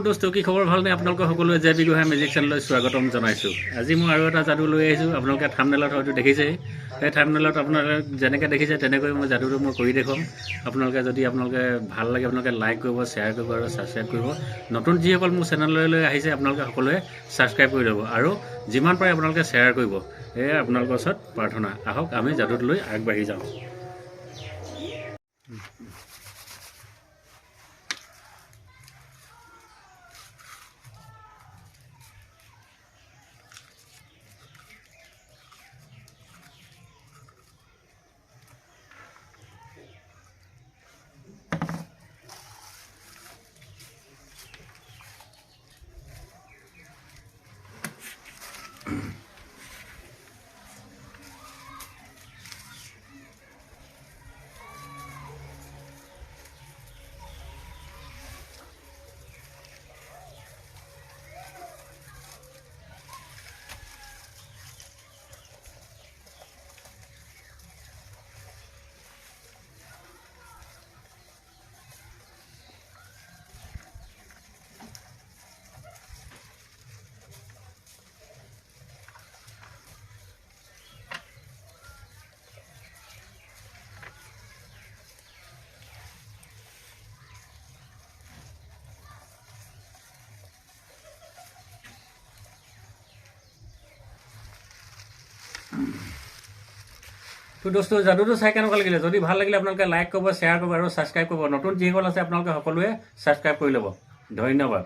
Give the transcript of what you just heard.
দোস্ত কি খবৰ ভালনে আপোনালোক সকলোৱে জে বি গোহাঁই মেজিক চেনেললৈ স্বাগতম জনাইছোঁ। আজি মই আৰু এটা যাদু লৈ আহিছোঁ। আপোনালোকে থাম্বনেইলত হয়তো দেখিছেই। সেই থাম্বনেইলত আপোনালোকে যেনেকৈ দেখিছে তেনেকৈ মই যাদুটো মই কৰি দেখুৱাম। আপোনালোকে ভাল লাগে আপোনালোকে লাইক কৰিব, শ্বেয়াৰ কৰিব আৰু ছাবস্ক্ৰাইব কৰিব। নতুন যিসকল মোৰ চেনেললৈ আহিছে আপোনালোকে সকলোৱে ছাবস্ক্ৰাইব কৰি ল'ব আৰু যিমান পাৰে আপোনালোকে শ্বেয়াৰ কৰিব। এয়া আপোনালোকৰ ওচৰত প্ৰাৰ্থনা। আহক আমি যাদুটো লৈ আগবাঢ়ি যাওঁ। তো দোস্ত যাদুটো চাই কেনেকুৱা লাগিলে? যদি ভাল লাগিলে আপোনালোকে লাইক কৰিব, শ্বেয়াৰ কৰিব আৰু ছাবস্ক্ৰাইব কৰিব। নতুন যিসকল আছে আপোনালোকে সকলোৱে ছাবস্ক্ৰাইব কৰি ল'ব। ধন্যবাদ।